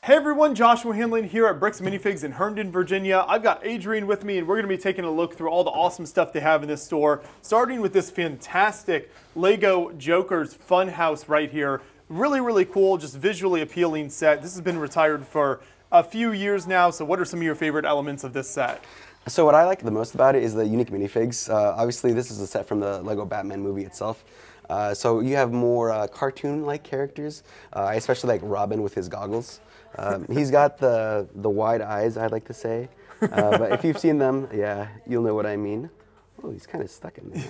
Hey everyone, Joshua Hanlon here at Bricks Minifigs in Herndon, Virginia. I've got Adrian with me and we're going to be taking a look through all the awesome stuff they have in this store, starting with this fantastic Lego Joker's Funhouse right here. Really cool, just visually appealing set. This has been retired for a few years now, so what are some of your favorite elements of this set? So what I like the most about it is the unique minifigs. Obviously this is a set from the Lego Batman movie itself. So you have more cartoon-like characters. I especially like Robin with his goggles. He's got the wide eyes, I'd like to say. But if you've seen them, yeah, you'll know what I mean. Oh, he's kind of stuck in there.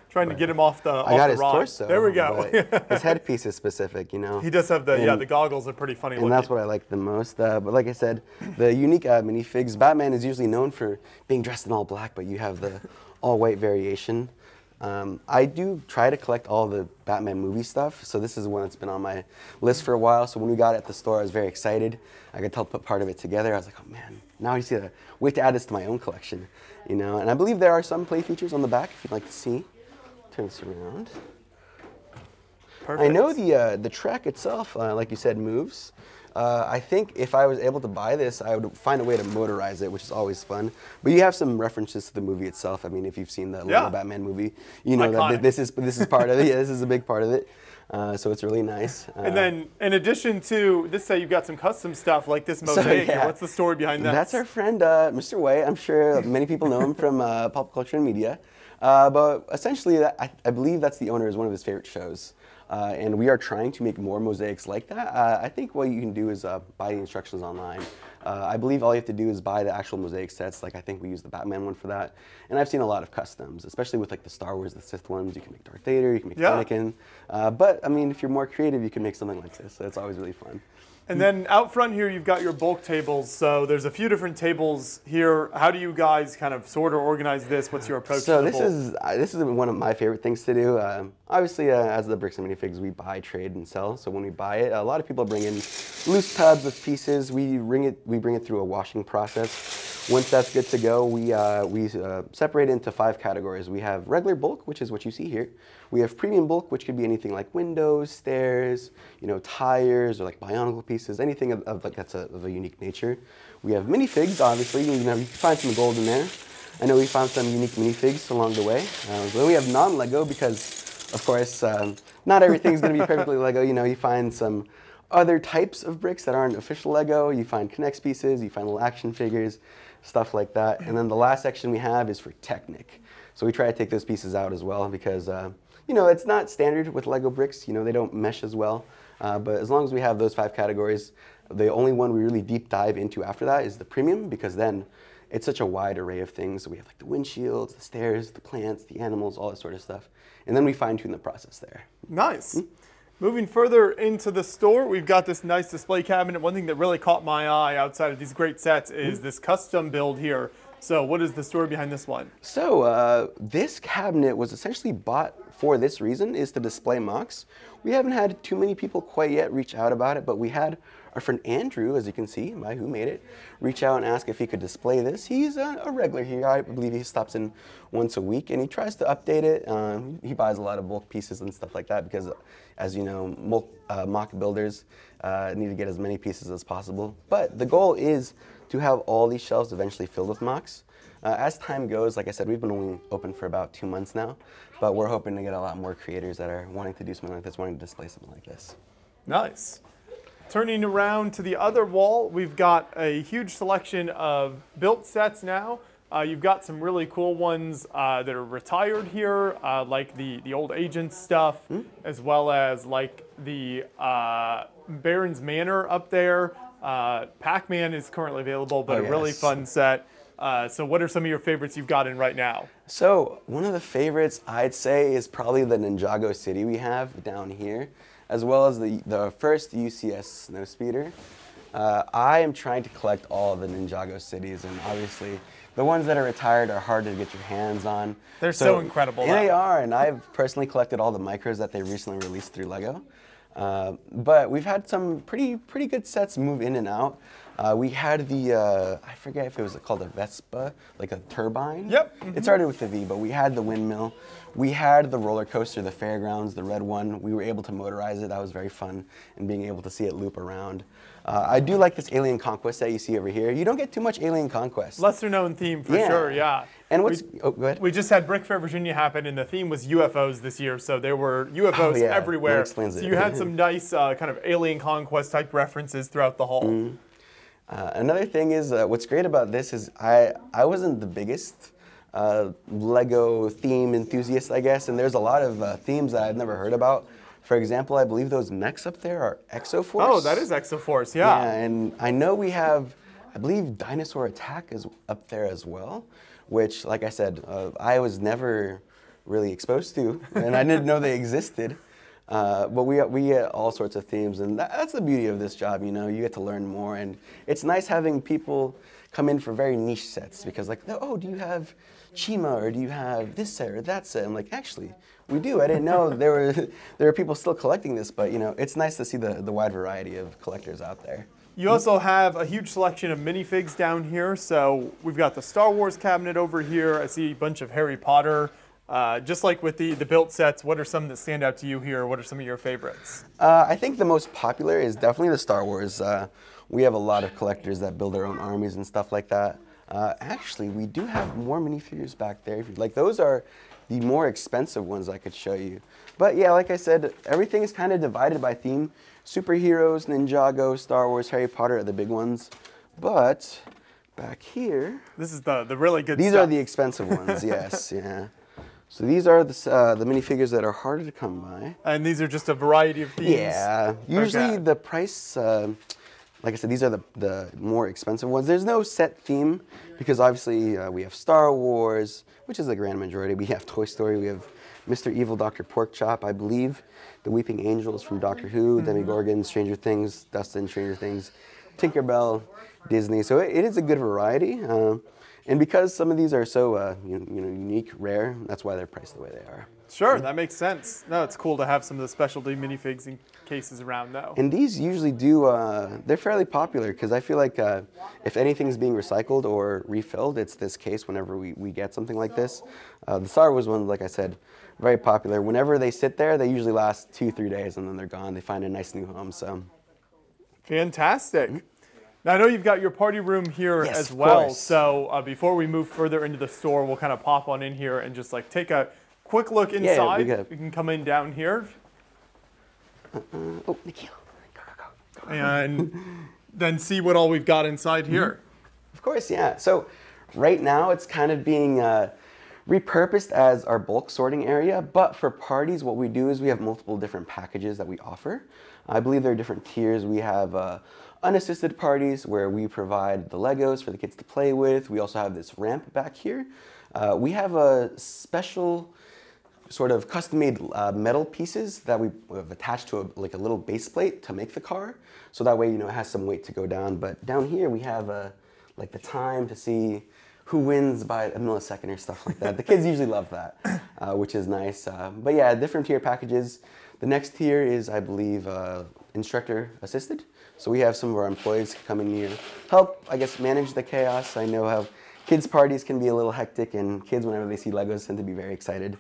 Trying to get him off the I got his rod. torso. There we go. His headpiece is specific, you know. He does have the goggles are pretty funny looking. And that's what I like the most. But like I said, the unique minifigs, Batman is usually known for being dressed in all black, but you have the all-white variation. I do try to collect all the Batman movie stuff, so this is one that's been on my list for a while. So when we got it at the store, I was very excited. I could tell put part of it together. I was like, oh man, now I see wait to add this to my own collection, you know. And I believe there are some play features on the back if you'd like to see. Turn this around. Perfect. I know the track itself, like you said, moves. I think if I was able to buy this, I would find a way to motorize it, which is always fun. But you have some references to the movie itself. I mean, if you've seen the Lego Batman movie, you know that this is part of it. Yeah, this is a big part of it. So it's really nice. And then, in addition to this set, you've got some custom stuff like this mosaic here. What's the story behind that? That's our friend, Mr. Way. I'm sure many people know him from pop culture and media. But essentially, I believe that's the owner is one of his favorite shows. And we are trying to make more mosaics like that. I think what you can do is buy the instructions online. I believe all you have to do is buy the actual mosaic sets. Like I think we use the Batman one for that. And I've seen a lot of customs, especially with like the Star Wars, the Sith ones. You can make Darth Vader, you can make Anakin. But I mean, if you're more creative, you can make something like this. So it's always really fun. And then out front here, you've got your bulk tables. So there's a few different tables here. How do you guys kind of sort or organize this? What's your approach to the bulk? This is one of my favorite things to do. Obviously, as the Bricks and Minifigs, we buy, trade, and sell. So when we buy it, a lot of people bring in loose tubs of pieces. We bring it through a washing process. Once that's good to go, we separate it into 5 categories. We have regular bulk, which is what you see here. We have premium bulk, which could be anything like windows, stairs, you know, tires, or like bionicle pieces, anything of like that's of a unique nature. We have minifigs, obviously. You can find some gold in there. I know we found some unique minifigs along the way. Then we have non-Lego because, of course, not everything's going to be perfectly Lego. You know, you find some other types of bricks that aren't official Lego. You find Connects pieces, you find little action figures, stuff like that. And then the last section we have is for Technic. So we try to take those pieces out as well because, you know, it's not standard with Lego bricks. You know, they don't mesh as well. But as long as we have those 5 categories, the only one we really deep dive into after that is the premium because then it's such a wide array of things. We have like the windshields, the stairs, the plants, the animals, all that sort of stuff. And then we fine tune the process there. Nice. Moving further into the store, we've got this nice display cabinet. One thing that really caught my eye outside of these great sets is this custom build here. So what is the story behind this one? So this cabinet was essentially bought for this reason, is to display MOCs. We haven't had too many people quite yet reach out about it, but we had our friend Andrew, as you can see, by Who Made It, reach out and ask if he could display this. He's a regular here. I believe he stops in once a week, and he tries to update it. He buys a lot of bulk pieces and stuff like that because, as you know, MOC builders need to get as many pieces as possible. But the goal is to have all these shelves eventually filled with MOCs. As time goes, like I said, we've been only open for about 2 months now, but we're hoping to get a lot more creators that are wanting to do something like this, wanting to display something like this. Nice. Turning around to the other wall, we've got a huge selection of built sets now. You've got some really cool ones that are retired here, like the old agent stuff, as well as like the Baron's Manor up there. Pac-Man is currently available, but a really fun set. So what are some of your favorites you've got in right now? So one of the favorites I'd say is probably the Ninjago City we have down here, as well as the first UCS Snowspeeder. I am trying to collect all of the Ninjago cities, and obviously the ones that are retired are hard to get your hands on. They're so incredible. Yeah, they are, and I've personally collected all the micros that they recently released through Lego. But we've had some pretty good sets move in and out. We had the, I forget if it was called a Vespa, like a turbine. Yep. It started with the V, but we had the windmill. We had the roller coaster, the fairgrounds, the red one. We were able to motorize it. That was very fun, and being able to see it loop around. I do like this Alien Conquest that you see over here. You don't get too much Alien Conquest. Lesser known theme for sure, yeah. And what's, oh, go ahead. We just had Brick Fair Virginia happen, and the theme was UFOs this year, so there were UFOs everywhere. That explains it. So you had some nice kind of Alien Conquest type references throughout the hall. Another thing is, what's great about this is I wasn't the biggest Lego theme enthusiast, I guess, and there's a lot of themes that I've never heard about. For example, I believe those mechs up there are Exoforce. Oh, that is Exoforce, yeah. Yeah, and I know we have, I believe Dinosaur Attack is up there as well, which, like I said, I was never really exposed to, and I didn't know they existed. But we get all sorts of themes, and that's the beauty of this job, you know, you get to learn more, and it's nice having people come in for very niche sets, because like, oh, do you have Chima, or do you have this set or that set? I'm like, actually, we do. I didn't know there are people still collecting this, but you know, it's nice to see the wide variety of collectors out there. You also have a huge selection of minifigs down here, so we've got the Star Wars cabinet over here. I see a bunch of Harry Potter. Just like with the built sets, what are some that stand out to you here? What are some of your favorites? I think the most popular is definitely the Star Wars. We have a lot of collectors that build their own armies and stuff like that. Actually, we do have more minifigures back there. Like, those are the more expensive ones I could show you. But yeah, like I said, everything is kind of divided by theme. Superheroes, Ninjago, Star Wars, Harry Potter are the big ones. But back here, this is the really good these stuff. are the expensive ones, yes, yeah. So these are the minifigures that are harder to come by. And these are just a variety of themes? Yeah, usually the price, like I said, these are the more expensive ones. There's no set theme, because obviously we have Star Wars, which is the grand majority. We have Toy Story, we have Mr. Evil, Dr. Porkchop, I believe, the Weeping Angels from Doctor Who, Demogorgon, Stranger Things, Dustin, Stranger Things, Tinkerbell, Disney. So it is a good variety. And because some of these are so unique, rare, that's why they're priced the way they are. Sure, that makes sense. No, it's cool to have some of the specialty minifigs and cases around, though. And these usually do, they're fairly popular, because I feel like if anything's being recycled or refilled, it's this case whenever we get something like this. The Star Wars one, like I said, very popular. Whenever they sit there, they usually last 2-3 days, and then they're gone. They find a nice new home, so. Fantastic. Now, I know you've got your party room here as well, so before we move further into the store, we'll kind of pop on in here and just like take a quick look inside. Yeah, we can come in down here. Oh, Nikhil, go. And then see what all we've got inside here. Of course, yeah. So right now it's kind of being repurposed as our bulk sorting area, but for parties, what we do is we have multiple different packages that we offer. I believe there are different tiers. We have unassisted parties where we provide the Legos for the kids to play with. We also have this ramp back here. We have a special sort of custom-made metal pieces that we have attached to a little base plate to make the car. So that way, you know, it has some weight to go down. But down here we have like the time to see who wins by a millisecond or stuff like that. The kids usually love that, which is nice. But yeah, different tier packages. The next tier is, I believe, instructor assisted. So we have some of our employees come in here, help, I guess, manage the chaos. I know how kids' parties can be a little hectic, and kids, whenever they see Legos, tend to be very excited.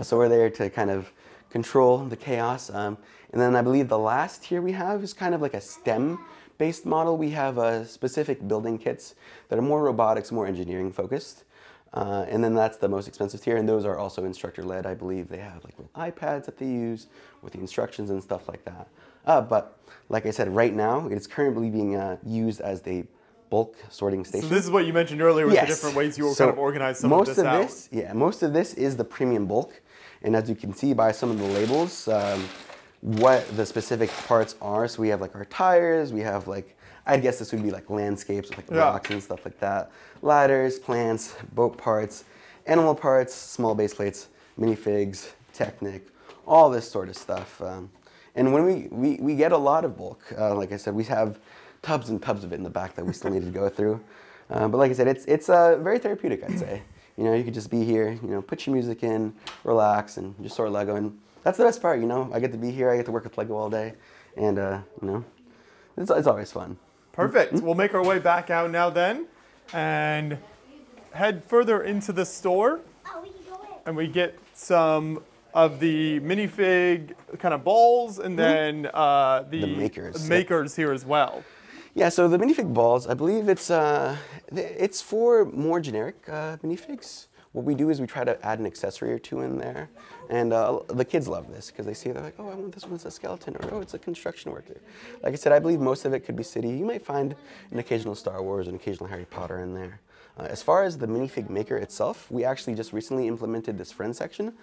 So we're there to kind of control the chaos. And then I believe the last tier we have is kind of like a STEM-based model. We have specific building kits that are more robotics, more engineering focused. And then that's the most expensive tier, and those are also instructor-led. I believe they have like little iPads that they use with the instructions and stuff like that. But like I said, right now it is currently being used as the bulk sorting station. So this is what you mentioned earlier with the different ways you will kind of organize some of this out. Most of this is the premium bulk, and as you can see by some of the labels, what the specific parts are. So we have like our tires, we have like, I guess this would be like landscapes with like rocks and stuff like that. Ladders, plants, boat parts, animal parts, small base plates, minifigs, Technic, all this sort of stuff. And when we get a lot of bulk, like I said, we have tubs and tubs of it in the back that we still need to go through. But like I said, it's very therapeutic, I'd say. You know, you could just be here, you know, put your music in, relax, and just sort Lego. And that's the best part, you know. I get to be here, I get to work with Lego all day, and you know, it's always fun. Perfect. We'll make our way back out now then and head further into the store. Oh, we can go in. And we get some of the minifig kind of balls and then the makers here as well. Yeah, so the minifig balls, I believe it's for more generic minifigs. What we do is we try to add an accessory or two in there. And the kids love this because they see, they're like, oh, I want this one's a skeleton, or oh, it's a construction worker. Like I said, I believe most of it could be city. You might find an occasional Star Wars, an occasional Harry Potter in there. As far as the minifig maker itself, we actually just recently implemented this friend section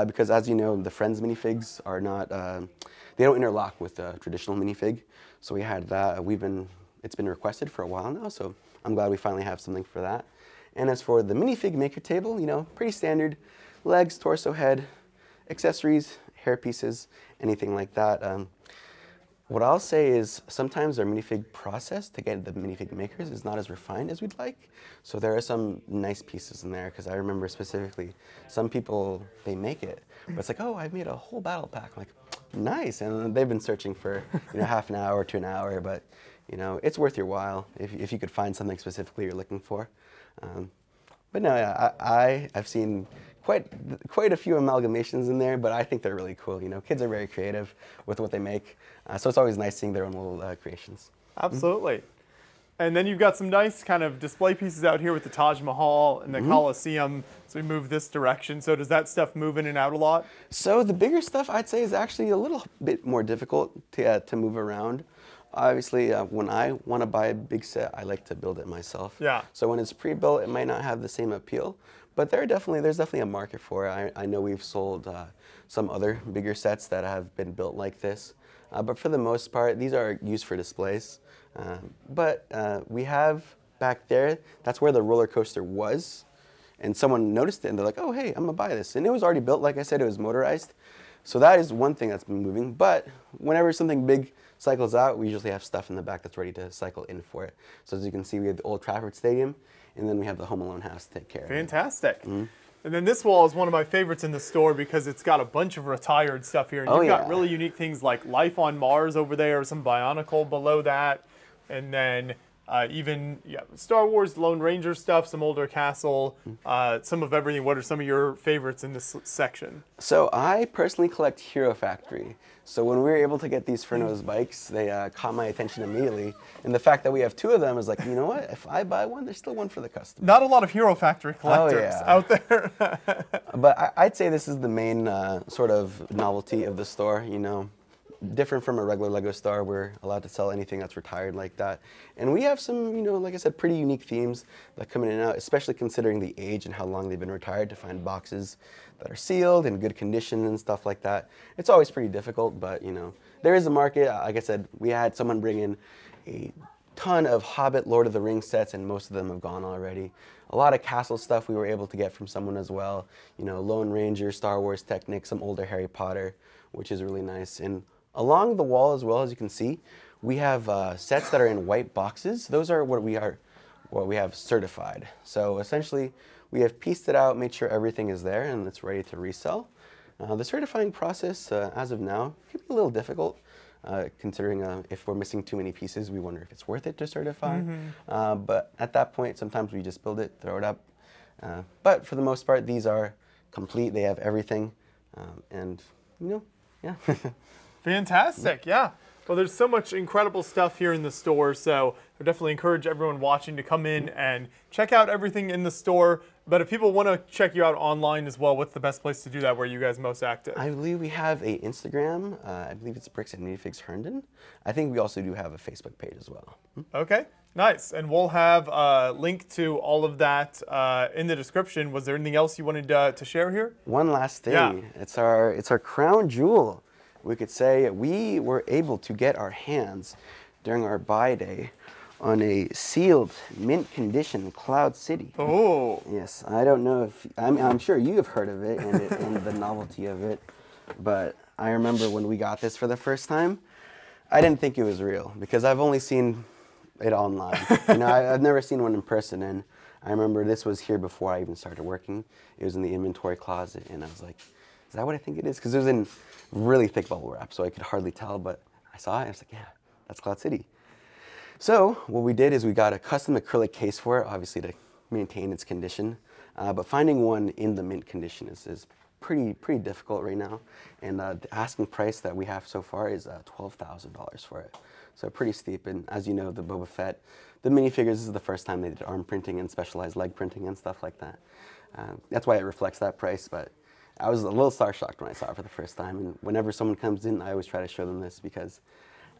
because, as you know, the friends minifigs are not, they don't interlock with the traditional minifig. So we had that. It's been requested for a while now, so I'm glad we finally have something for that. And as for the minifig maker table, you know, pretty standard: legs, torso, head, accessories, hair pieces, anything like that. What I'll say is sometimes our minifig process to get the minifig makers is not as refined as we'd like. So there are some nice pieces in there, because I remember specifically some people, they make it, but it's like, oh, I made a whole battle pack. I'm like, nice. And they've been searching for, you know, half an hour to an hour, but you know, it's worth your while if you could find something specifically you're looking for. But no, yeah, I've seen quite a few amalgamations in there, but I think they're really cool. You know, kids are very creative with what they make, so it's always nice seeing their own little creations. Absolutely. And then you've got some nice kind of display pieces out here with the Taj Mahal and the Colosseum. So we move this direction. So does that stuff move in and out a lot? So the bigger stuff, I'd say, is actually a little bit more difficult to move around. Obviously, when I want to buy a big set, I like to build it myself. Yeah. So when it's pre-built, it might not have the same appeal, but there's definitely a market for it. I know we've sold some other bigger sets that have been built like this, but for the most part, these are used for displays. But we have back there, that's where the roller coaster was, and someone noticed it, and they're like, oh, hey, I'm gonna buy this. And it was already built, like I said, it was motorized. So that is one thing that's been moving, but whenever something big cycles out, we usually have stuff in the back that's ready to cycle in for it. So as you can see, we have the Old Trafford Stadium, and then we have the Home Alone house to take care of it. Fantastic. And then this wall is one of my favorites in the store because it's got a bunch of retired stuff here. And you've got really unique things like Life on Mars over there, some Bionicle below that, and then even Star Wars, Lone Ranger stuff, some older castle, some of everything. What are some of your favorites in this section? So I personally collect Hero Factory. So when we were able to get these Furnos bikes, they caught my attention immediately. And the fact that we have two of them is like, you know what? If I buy one, there's still one for the customer. Not a lot of Hero Factory collectors out there. But I'd say this is the main sort of novelty of the store, you know. Different from a regular Lego store, we're allowed to sell anything that's retired like that. And we have some, you know, like I said, pretty unique themes that come in and out, especially considering the age and how long they've been retired, to find boxes that are sealed in good condition and stuff like that. It's always pretty difficult, but you know, there is a market. Like I said, we had someone bring in a ton of Hobbit, Lord of the Rings sets, and most of them have gone already. A lot of castle stuff we were able to get from someone as well. You know, Lone Ranger, Star Wars Technic, some older Harry Potter, which is really nice. And along the wall as well, as you can see, we have sets that are in white boxes. Those are what we have certified. So essentially, we have pieced it out, made sure everything is there, and it's ready to resell. The certifying process, as of now, can be a little difficult, considering if we're missing too many pieces, we wonder if it's worth it to certify. But at that point, sometimes we just build it, throw it up. But for the most part, these are complete. They have everything, and you know, yeah. Fantastic, yeah. Well, there's so much incredible stuff here in the store, so I definitely encourage everyone watching to come in and check out everything in the store. But if people want to check you out online as well, what's the best place to do that? Where are you guys most active? I believe we have a Instagram. I believe it's Bricks and Minifigs Herndon. I think we also do have a Facebook page as well. Okay, nice. And we'll have a link to all of that in the description. Was there anything else you wanted to share here? One last thing. Yeah. It's our crown jewel. We could say we were able to get our hands during our buy day on a sealed, mint condition Cloud City. Oh. Yes, I don't know if, I'm sure you have heard of it and the novelty of it, but I remember when we got this for the first time, I didn't think it was real because I've only seen it online. You know, I've never seen one in person, and I remember this was here before I even started working. It was in the inventory closet, and I was like, is that what I think it is? Because it was in really thick bubble wrap, so I could hardly tell, but I saw it and I was like, yeah, that's Cloud City. So what we did is we got a custom acrylic case for it, obviously to maintain its condition. But finding one in the mint condition is pretty difficult right now. And the asking price that we have so far is $12,000 for it. So pretty steep. And as you know, the Boba Fett, the minifigures, this is the first time they did arm printing and specialized leg printing and stuff like that. That's why it reflects that price. But I was a little star-shocked when I saw it for the first time. And whenever someone comes in, I always try to show them this because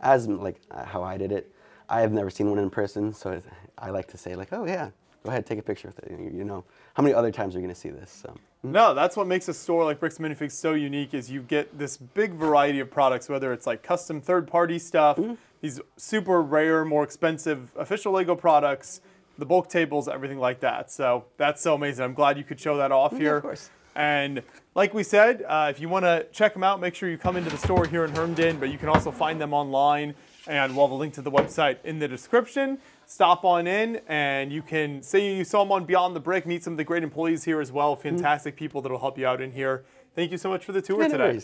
as like how I did it, I have never seen one in person. So I like to say like, oh yeah, go ahead, take a picture with it. You know, how many other times are you going to see this? So. No, that's what makes a store like Bricks Minifigs so unique is you get this big variety of products, whether it's like custom third-party stuff, these super rare, more expensive official LEGO products, the bulk tables, everything like that. So that's so amazing. I'm glad you could show that off here. Of course. And like we said, if you want to check them out, make sure you come into the store here in Herndon, but you can also find them online, and we'll have a link to the website in the description. Stop on in, and you can say you saw them on Beyond the Brick, meet some of the great employees here as well, fantastic people that will help you out in here. Thank you so much for the tour today.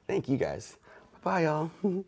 Thank you guys. Bye-bye, y'all.